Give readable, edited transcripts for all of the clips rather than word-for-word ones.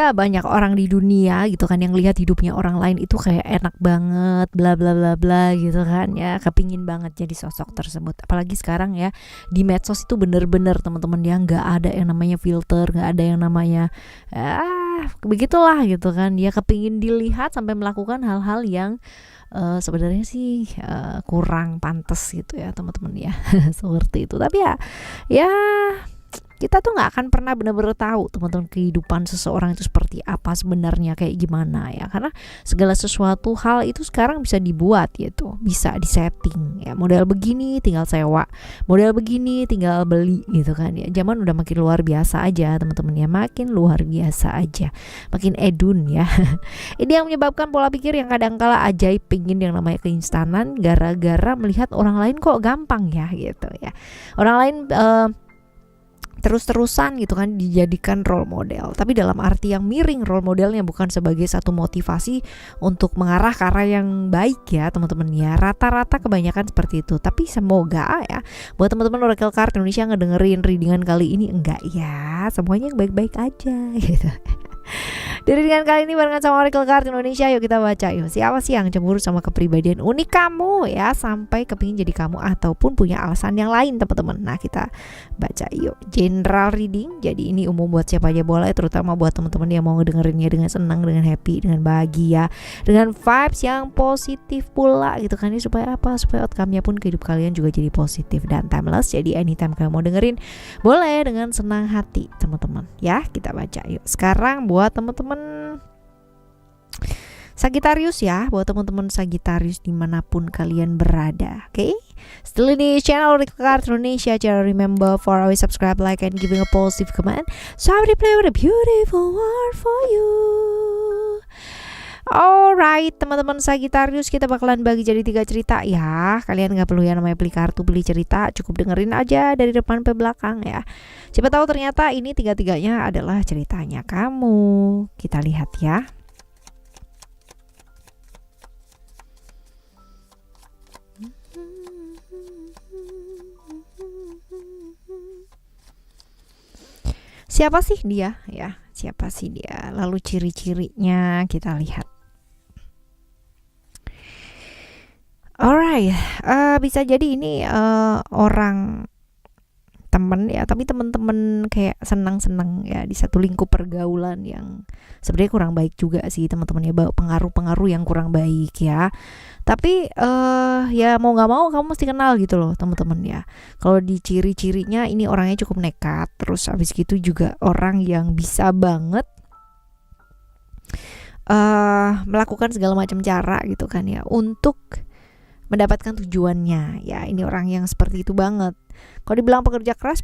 ya banyak orang di dunia gitu kan yang lihat hidupnya orang lain itu kayak enak banget bla bla bla bla gitu kan ya, kepingin banget jadi sosok tersebut. Apalagi sekarang ya di medsos itu bener-bener teman-teman ya, nggak ada yang namanya filter, nggak ada yang namanya begitulah gitu kan, dia kepingin dilihat sampai melakukan hal-hal yang sebenarnya sih kurang pantas gitu ya teman-teman ya. Seperti itu. Tapi ya kita tuh nggak akan pernah benar-benar tahu teman-teman kehidupan seseorang itu seperti apa sebenarnya, kayak gimana ya, karena segala sesuatu hal itu sekarang bisa dibuat gitu, bisa disetting ya, model begini tinggal sewa, model begini tinggal beli gitu kan ya. Zaman udah makin luar biasa aja teman-teman ya, makin luar biasa aja, makin edun ya. Ini yang menyebabkan pola pikir yang kadang-kala ajaib, pingin yang namanya keinstanan gara-gara melihat orang lain kok gampang ya gitu ya, orang lain terus-terusan gitu kan dijadikan role model, tapi dalam arti yang miring role modelnya, bukan sebagai satu motivasi untuk mengarah ke arah yang baik ya teman-teman ya. Rata-rata kebanyakan seperti itu. Tapi semoga ya buat teman-teman Oracle Card Indonesia ngedengerin readingan kali ini, enggak ya, semuanya yang baik-baik aja gitu. Di readingan kali ini barengan sama Oracle Card Indonesia, yuk kita baca yuk, siapa sih yang cemburu sama kepribadian unik kamu ya, sampai kepingin jadi kamu ataupun punya alasan yang lain teman-teman. Nah kita baca yuk. General reading, jadi ini umum buat siapa aja boleh, terutama buat teman-teman yang mau ngedengerinnya dengan senang, dengan happy, dengan bahagia, dengan vibes yang positif pula gitu kan. Ini supaya apa? Supaya outcome-nya pun ke hidup kalian juga jadi positif dan timeless. Jadi anytime kalian mau dengerin boleh dengan senang hati teman-teman ya. Kita baca yuk. Sekarang buat teman-teman Sagittarius ya, buat teman-teman Sagittarius dimanapun kalian berada, oke? Still di channel Oracle Card Indonesia, jangan remember for always subscribe, like, and giving a positive comment. So I will play with a beautiful word for you. Alright teman-teman Sagittarius, kita bakalan bagi jadi 3 cerita ya. Kalian gak perlu yang namanya beli kartu, beli cerita, cukup dengerin aja dari depan ke belakang ya. Siapa tahu ternyata ini 3-3-nya adalah ceritanya kamu. Kita lihat ya. Siapa sih dia ya? Siapa sih dia? Lalu ciri-cirinya kita lihat. Alright, bisa jadi ini orang temen ya, tapi temen-temen kayak senang-senang ya di satu lingkup pergaulan yang sebenarnya kurang baik juga sih teman-teman ya, bawa pengaruh-pengaruh yang kurang baik ya. Tapi ya mau nggak mau kamu mesti kenal gitu loh teman-teman ya. Kalau di ciri-cirinya ini orangnya cukup nekat, terus habis gitu juga orang yang bisa banget melakukan segala macam cara gitu kan ya untuk mendapatkan tujuannya ya. Ini orang yang seperti itu banget. Kalau dibilang pekerja keras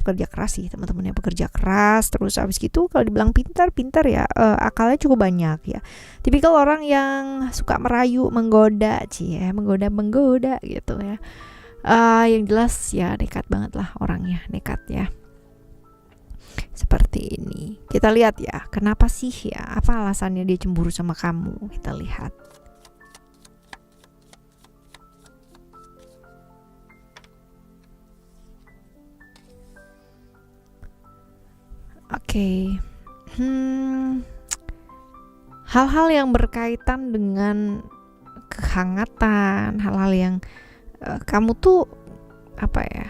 sih teman-teman ya, pekerja keras. Terus abis gitu kalau dibilang pintar ya, akalnya cukup banyak ya. Tipikal orang yang suka merayu, menggoda gitu ya. Yang jelas ya nekat banget lah orangnya, nekat ya. Seperti ini. Kita lihat ya, kenapa sih ya, apa alasannya dia cemburu sama kamu. Kita lihat. Oke. Hal-hal yang berkaitan dengan kehangatan, hal-hal yang kamu tuh apa ya,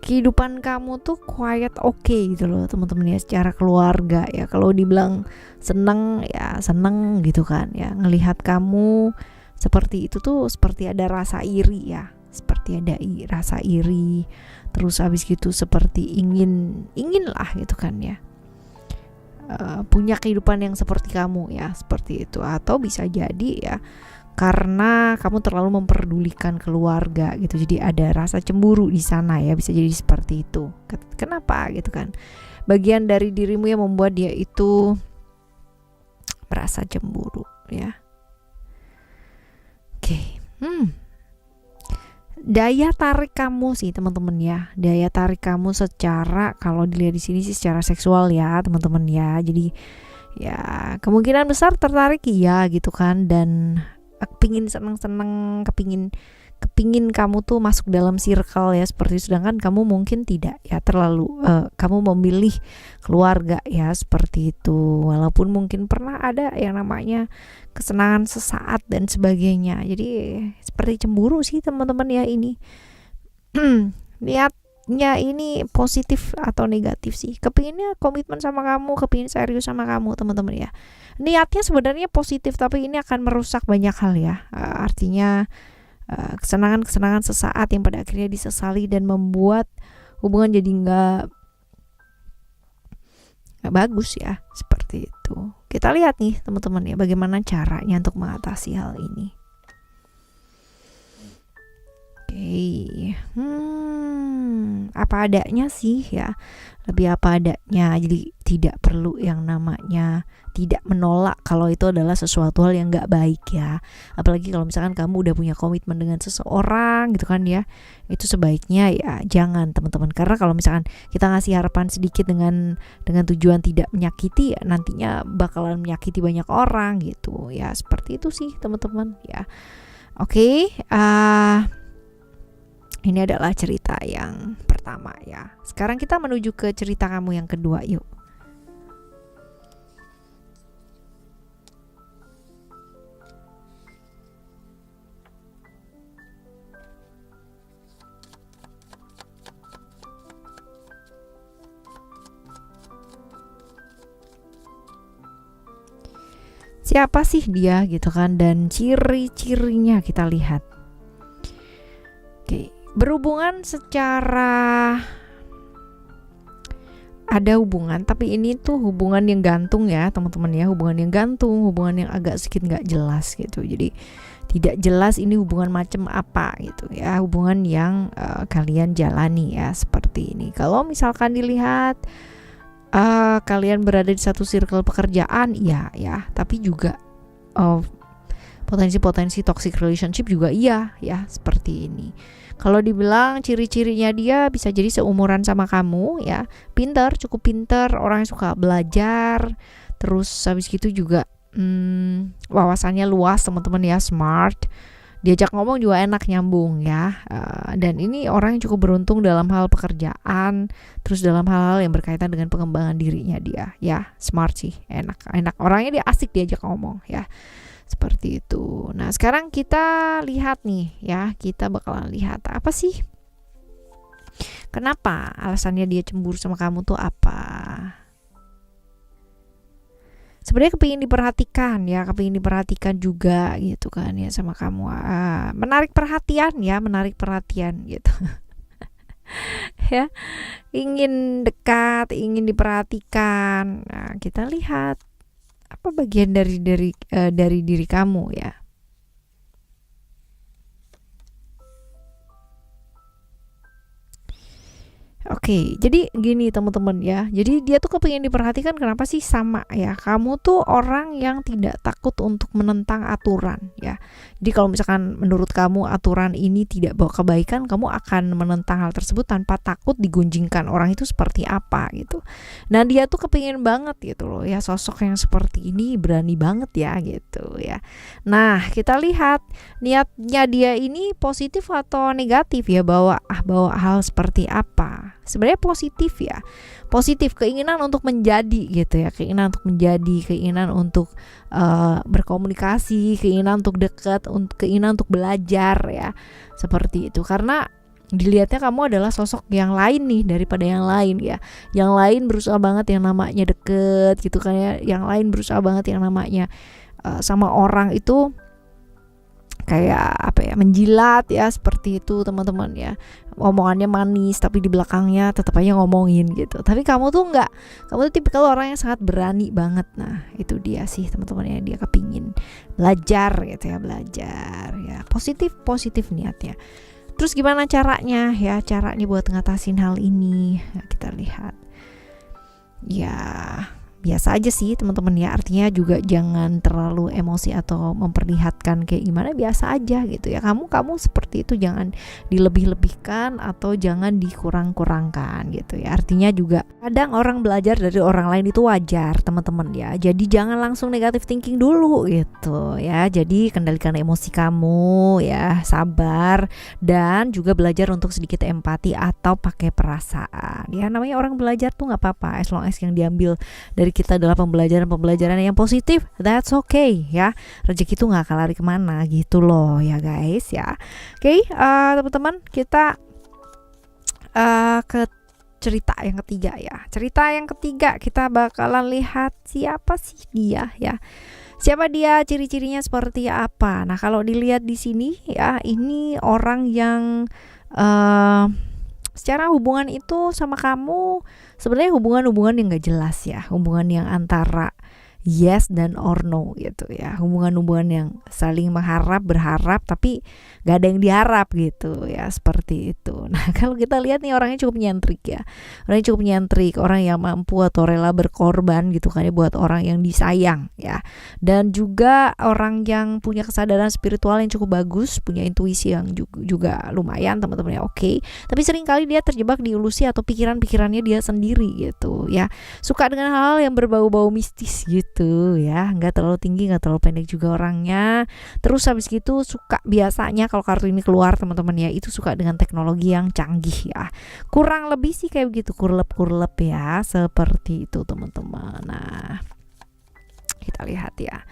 kehidupan kamu tuh quiet gitu loh teman-teman ya, secara keluarga ya. Kalau dibilang seneng ya seneng gitu kan ya, ngelihat kamu seperti itu tuh seperti ada rasa iri ya, seperti ada rasa iri. Terus habis gitu seperti ingin lah gitu kan ya, punya kehidupan yang seperti kamu ya, seperti itu. Atau bisa jadi ya karena kamu terlalu memperdulikan keluarga gitu, jadi ada rasa cemburu di sana ya, bisa jadi seperti itu. Kenapa gitu kan, bagian dari dirimu yang membuat dia itu merasa cemburu ya. Oke. Daya tarik kamu sih teman-teman ya, daya tarik kamu secara, kalau dilihat di sini sih secara seksual ya teman-teman ya. Jadi ya kemungkinan besar tertarik ya gitu kan, dan kepingin seneng-seneng, kepingin kepingin kamu tuh masuk dalam circle ya seperti itu, sedangkan kamu mungkin tidak ya, terlalu kamu memilih keluarga ya seperti itu, walaupun mungkin pernah ada yang namanya kesenangan sesaat dan sebagainya. Jadi seperti cemburu sih teman-teman ya ini. Niatnya ini positif atau negatif sih? Kepinginnya komitmen sama kamu, kepingin serius sama kamu teman-teman ya. Niatnya sebenarnya positif, tapi ini akan merusak banyak hal ya. Artinya kesenangan-kesenangan sesaat yang pada akhirnya disesali dan membuat hubungan jadi nggak bagus ya, seperti itu. Kita lihat nih teman-teman ya, bagaimana caranya untuk mengatasi hal ini. Apa adanya sih ya, lebih apa adanya. Jadi tidak perlu yang namanya tidak menolak kalau itu adalah sesuatu hal yang gak baik ya. Apalagi kalau misalkan kamu udah punya komitmen dengan seseorang gitu kan ya, itu sebaiknya ya jangan teman-teman. Karena kalau misalkan kita ngasih harapan sedikit dengan tujuan tidak menyakiti ya, nantinya bakalan menyakiti banyak orang gitu ya. Seperti itu sih teman-teman ya. Oke, ini adalah cerita yang pertama ya. Sekarang kita menuju ke cerita kamu yang kedua, yuk. Siapa sih dia gitu kan, dan ciri-cirinya kita lihat. Oke, berhubungan secara ada hubungan, tapi ini tuh hubungan yang gantung ya teman-teman ya, hubungan yang gantung, hubungan yang agak sedikit nggak jelas gitu. Jadi tidak jelas ini hubungan macam apa gitu ya, hubungan yang kalian jalani ya seperti ini. Kalau misalkan dilihat kalian berada di satu circle pekerjaan, iya ya, tapi juga potensi-potensi toxic relationship juga iya ya, seperti ini. Kalau dibilang ciri-cirinya, dia bisa jadi seumuran sama kamu ya, pinter, cukup pinter, orang yang suka belajar, terus habis gitu juga wawasannya luas teman-teman ya, smart, diajak ngomong juga enak, nyambung ya. Dan ini orang yang cukup beruntung dalam hal pekerjaan, terus dalam hal-hal yang berkaitan dengan pengembangan dirinya dia ya, smart sih, enak orangnya, dia asik diajak ngomong ya, seperti itu. Nah sekarang kita lihat nih ya, kita bakalan lihat apa sih, kenapa alasannya dia cemburu sama kamu tuh apa. Sebenarnya kepingin diperhatikan ya, kepingin diperhatikan juga gitu kan ya sama kamu, menarik perhatian ya, menarik perhatian gitu. Ya, ingin dekat, ingin diperhatikan. Nah kita lihat apa bagian dari diri kamu ya. Oke, jadi gini teman-teman ya. Jadi dia tuh kepingin diperhatikan, kenapa sih? Sama ya, kamu tuh orang yang tidak takut untuk menentang aturan ya. Jadi kalau misalkan menurut kamu aturan ini tidak bawa kebaikan, kamu akan menentang hal tersebut tanpa takut digunjingkan orang itu seperti apa gitu. Nah dia tuh kepingin banget gitu loh ya, sosok yang seperti ini, berani banget ya gitu ya. Nah kita lihat niatnya dia ini positif atau negatif ya, bawa hal seperti apa. Sebenarnya positif ya, positif, keinginan untuk menjadi gitu ya, keinginan untuk menjadi, keinginan untuk berkomunikasi, keinginan untuk dekat, keinginan untuk belajar ya, seperti itu. Karena dilihatnya kamu adalah sosok yang lain nih daripada yang lain ya, yang lain berusaha banget yang namanya deket gitu kan ya, yang lain berusaha banget yang namanya sama orang itu kayak apa ya, menjilat ya, seperti itu teman-teman ya. Omongannya manis tapi di belakangnya tetap aja ngomongin gitu. Tapi kamu tuh enggak, kamu tuh tipikal orang yang sangat berani banget. Nah itu dia sih teman-teman ya, dia kepingin belajar gitu ya, belajar ya, positif niatnya. Terus gimana caranya ya, caranya buat ngatasin hal ini ya, kita lihat ya. biasa aja sih teman-teman ya, artinya juga jangan terlalu emosi atau memperlihatkan kayak gimana, biasa aja gitu ya. Kamu seperti itu jangan dilebih-lebihkan atau jangan dikurang-kurangkan gitu ya. Artinya juga kadang orang belajar dari orang lain itu wajar teman-teman ya, jadi jangan langsung negative thinking dulu gitu ya. Jadi kendalikan emosi kamu ya, sabar, dan juga belajar untuk sedikit empati atau pakai perasaan ya. Namanya orang belajar tuh nggak apa-apa, as long as yang diambil dari kita adalah pembelajaran yang positif, that's okay ya. Rezeki itu nggak akan lari kemana gitu loh ya guys ya. Oke, teman-teman, kita ke cerita yang ketiga ya. Cerita yang ketiga kita bakalan lihat siapa sih dia ya. Siapa dia, ciri-cirinya seperti apa. Nah, kalau dilihat di sini ya, ini orang yang secara hubungan itu sama kamu sebenarnya hubungan yang gak jelas ya, hubungan yang antara yes dan or no gitu ya, hubungan yang saling berharap tapi gak ada yang diharap gitu ya, seperti itu. Nah, kalau kita lihat nih orangnya cukup nyentrik ya, orang yang mampu atau rela berkorban gitu kan ya buat orang yang disayang ya, dan juga orang yang punya kesadaran spiritual yang cukup bagus, punya intuisi yang juga lumayan teman-teman ya, oke. Tapi seringkali dia terjebak di ilusi atau pikirannya dia sendiri gitu ya, suka dengan hal yang berbau-bau mistis gitu ya, nggak terlalu tinggi nggak terlalu pendek juga orangnya. Terus habis gitu suka, biasanya kalau kartu ini keluar teman-teman ya, itu suka dengan teknologi yang canggih ya, kurang lebih sih kayak begitu, kurlep ya, seperti itu teman-teman. Nah, kita lihat ya,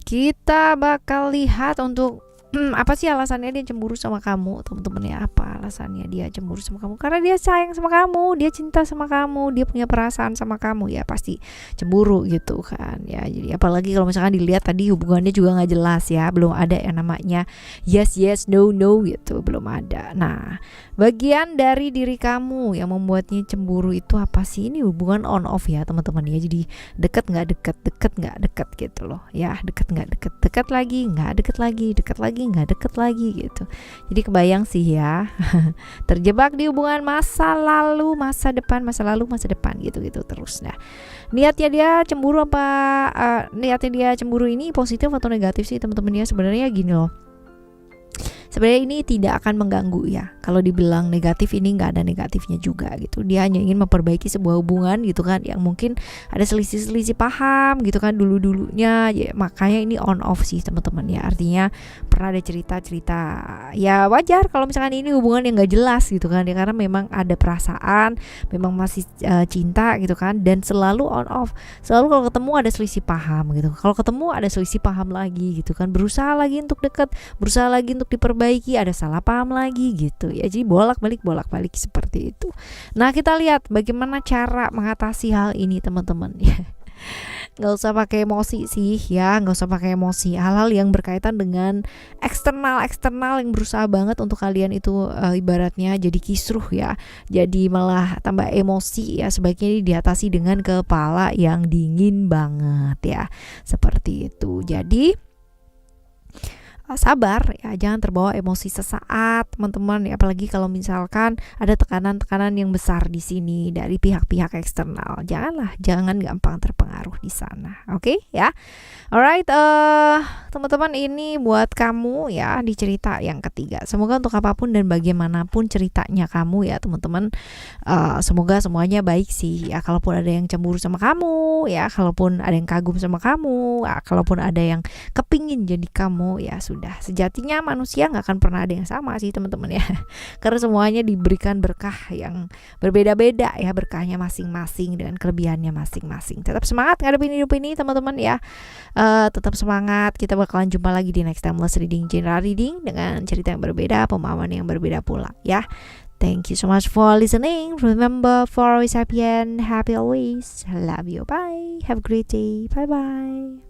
kita bakal lihat untuk apa sih alasannya dia cemburu sama kamu teman-teman ya. Apa alasannya dia cemburu sama kamu? Karena dia sayang sama kamu, dia cinta sama kamu, dia punya perasaan sama kamu ya, pasti cemburu gitu kan ya. Jadi apalagi kalau misalkan dilihat tadi hubungannya juga nggak jelas ya, belum ada yang namanya yes no gitu, belum ada. Nah, bagian dari diri kamu yang membuatnya cemburu itu apa sih? Ini hubungan on off ya teman-teman ya, jadi deket nggak deket gitu loh ya, deket lagi nggak deket lagi nggak deket lagi gitu. Jadi kebayang sih ya, terjebak di hubungan masa lalu masa depan gitu terus. Nah, niatnya dia cemburu ini positif atau negatif sih teman-teman ya? Sebenarnya gini loh, sebenarnya ini tidak akan mengganggu ya. Kalau dibilang negatif, ini nggak ada negatifnya juga gitu. Dia hanya ingin memperbaiki sebuah hubungan gitu kan, yang mungkin ada selisih paham gitu kan dulunya ya, makanya ini on off sih teman-teman ya. Artinya pernah ada cerita ya, wajar kalau misalkan ini hubungan yang nggak jelas gitu kan ya, karena memang ada perasaan, memang masih cinta gitu kan, dan selalu on off, selalu kalau ketemu ada selisih paham gitu, kalau ketemu ada selisih paham lagi gitu kan, berusaha lagi untuk dekat, berusaha lagi untuk diperbaiki, ada salah paham lagi gitu ya. Jadi bolak-balik seperti itu. Nah, kita lihat bagaimana cara mengatasi hal ini teman-teman ya. Nggak usah pakai emosi sih ya, nggak usah pakai emosi. Hal-hal yang berkaitan dengan eksternal yang berusaha banget untuk kalian itu ibaratnya jadi kisruh ya, jadi malah tambah emosi ya, sebaiknya diatasi dengan kepala yang dingin banget ya, seperti itu. Jadi sabar ya, jangan terbawa emosi sesaat teman-teman ya, apalagi kalau misalkan ada tekanan yang besar di sini dari pihak-pihak eksternal. Jangan gampang terpengaruh di sana. Oke ya. Alright, teman-teman, ini buat kamu ya di cerita yang ketiga. Semoga untuk apapun dan bagaimanapun ceritanya kamu ya teman-teman, semoga semuanya baik sih ya. Kalaupun ada yang cemburu sama kamu ya, kalaupun ada yang kagum sama kamu ya, kalaupun ada yang kepingin jadi kamu ya, sudah, sejatinya manusia nggak akan pernah ada yang sama sih teman-teman ya, karena semuanya diberikan berkah yang berbeda-beda ya, berkahnya masing-masing dengan kelebihannya masing-masing. Tetap semangat ngadepin hidup ini teman-teman ya, tetap semangat. Kita bakalan jumpa lagi di next timeless reading, general reading dengan cerita yang berbeda, pemahaman yang berbeda pula ya. Thank you so much for listening. Remember, for always happy and happy always. Love you. Bye. Have a great day. Bye bye.